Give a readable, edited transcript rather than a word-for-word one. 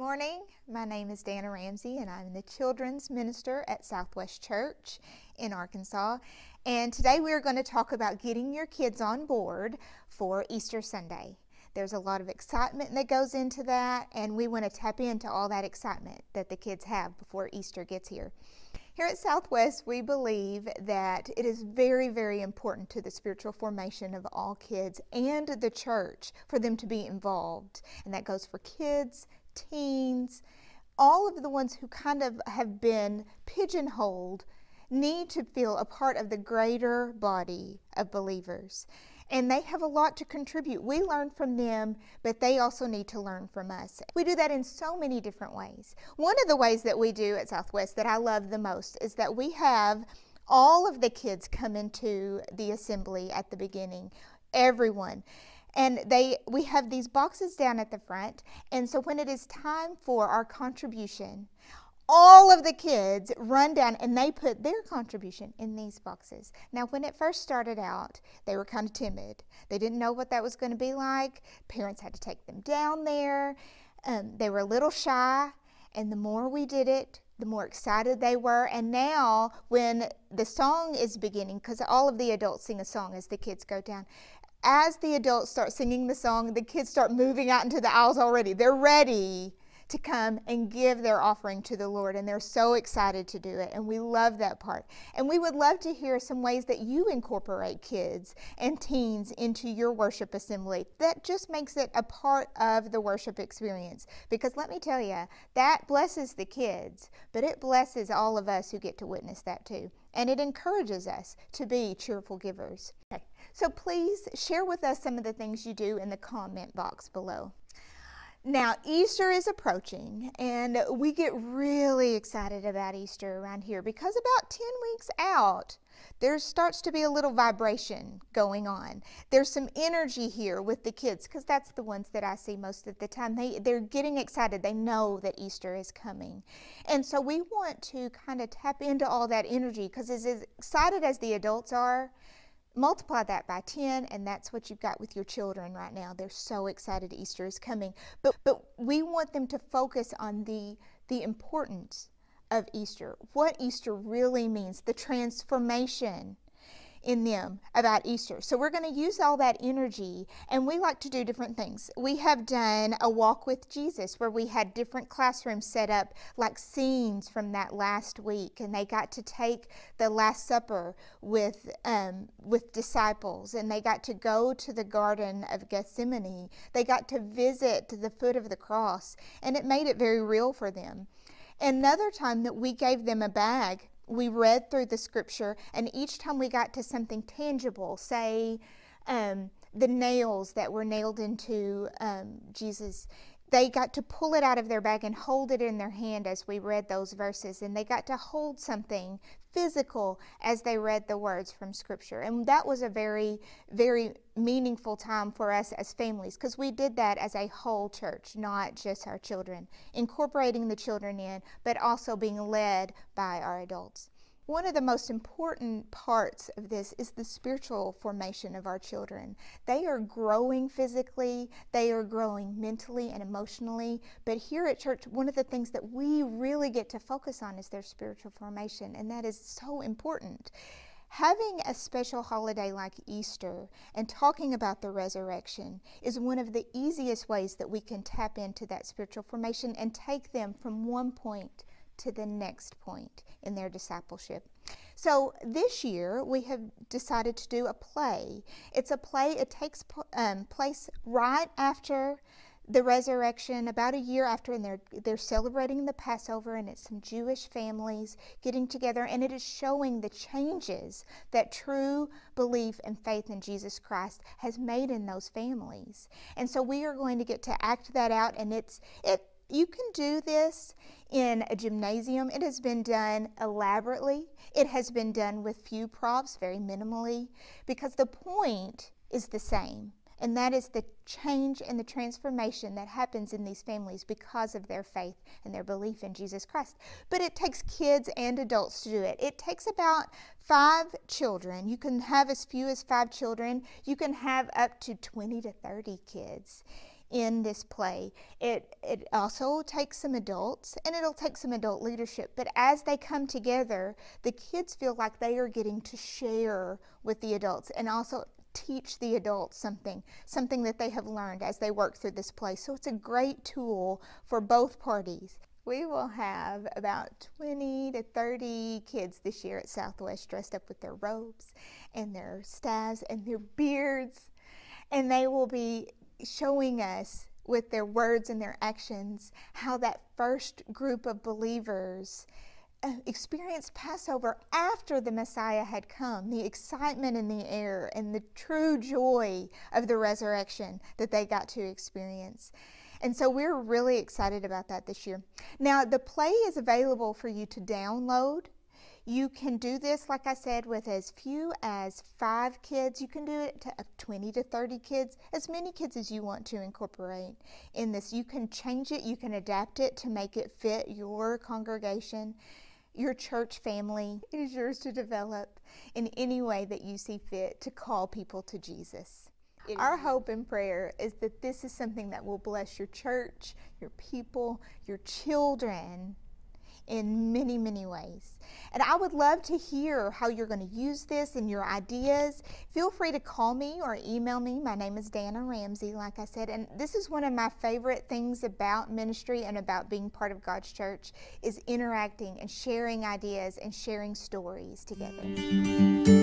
morning. My name is Danna Ramsey, and I'm the children's minister at Southwest Church in Arkansas. And today we are going to talk about getting your kids on board for Easter Sunday. There's a lot of excitement that goes into that, and we want to tap into all that excitement that the kids have before Easter gets here. Here at Southwest, we believe that it is very, very important to the spiritual formation of all kids and the church for them to be involved. And that goes for kids, teens, all of the ones who kind of have been pigeonholed need to feel a part of the greater body of believers. And they have a lot to contribute. We learn from them, but they also need to learn from us. We do that in so many different ways. One of the ways that we do at Southwest that I love the most is that we have all of the kids come into the assembly at the beginning, everyone. And we have these boxes down at the front, and so when it is time for our contribution, all of the kids run down and they put their contribution in these boxes. Now, when it first started out, they were kind of timid. They didn't know what that was going to be like. Parents had to take them down there. They were a little shy, and the more we did it, the more excited they were. And now, when the song is beginning, because all of the adults sing a song as the kids go down, as the adults start singing the song, the kids start moving out into the aisles already. They're ready to come and give their offering to the Lord, and they're so excited to do it, and we love that part. And we would love to hear some ways that you incorporate kids and teens into your worship assembly. That just makes it a part of the worship experience, because let me tell you, that blesses the kids, but it blesses all of us who get to witness that too, and it encourages us to be cheerful givers. Okay. So please share with us some of the things you do in the comment box below. Now, Easter is approaching, and we get really excited about Easter around here because about 10 weeks out, there starts to be a little vibration going on. There's some energy here with the kids, because that's the ones that I see most of the time. They're getting excited. They know that Easter is coming. And so we want to kind of tap into all that energy, because as excited as the adults are, multiply that by 10, and that's what you've got with your children right now. They're so excited Easter is coming. But we want them to focus on the importance of Easter, what Easter really means, the transformation in them about Easter. So we're going to use all that energy, and we like to do different things. We have done a walk with Jesus where we had different classrooms set up like scenes from that last week, and they got to take the Last Supper with disciples, and they got to go to the Garden of Gethsemane. They got to visit the foot of the cross, and it made it very real for them. Another time that we gave them a bag, we read through the scripture, and each time we got to something tangible, say the nails that were nailed into Jesus, they got to pull it out of their bag and hold it in their hand as we read those verses, and they got to hold something physical as they read the words from scripture. And that was a very, very meaningful time for us as families, because we did that as a whole church, not just our children, incorporating the children in, but also being led by our adults. One of the most important parts of this is the spiritual formation of our children. They are growing physically, they are growing mentally and emotionally, but here at church, one of the things that we really get to focus on is their spiritual formation, and that is so important. Having a special holiday like Easter and talking about the resurrection is one of the easiest ways that we can tap into that spiritual formation and take them from one point to the next point in their discipleship. So this year we have decided to do a play. It's a play, it takes place right after the resurrection, about a year after, and they're celebrating the Passover, and it's some Jewish families getting together, and it is showing the changes that true belief and faith in Jesus Christ has made in those families. And so we are going to get to act that out, and you can do this in a gymnasium. It has been done elaborately. It has been done with few props, very minimally, because the point is the same. And that is the change and the transformation that happens in these families because of their faith and their belief in Jesus Christ. But it takes kids and adults to do it. It takes about 5 children. You can have as few as 5 children. You can have up to 20 to 30 kids in this play. It also takes some adults, and it'll take some adult leadership, but as they come together, the kids feel like they are getting to share with the adults and also teach the adults something that they have learned as they work through this play. So it's a great tool for both parties. We will have about 20 to 30 kids this year at Southwest dressed up with their robes and their staffs and their beards, and they will be showing us with their words and their actions how that first group of believers experienced Passover after the Messiah had come, the excitement in the air and the true joy of the resurrection that they got to experience. And so we're really excited about that this year. Now, the play is available for you to download. You can do this, like I said, with as few as 5 kids. You can do it to 20 to 30 kids, as many kids as you want to incorporate in this. You can change it, you can adapt it to make it fit your congregation, your church family. It is yours to develop in any way that you see fit to call people to Jesus. Our hope and prayer is that this is something that will bless your church, your people, your children in many, many ways. And I would love to hear how you're going to use this and your ideas. Feel free to call me or email me. My name is Danna Ramsey, like I said, and this is one of my favorite things about ministry and about being part of God's church is interacting and sharing ideas and sharing stories together.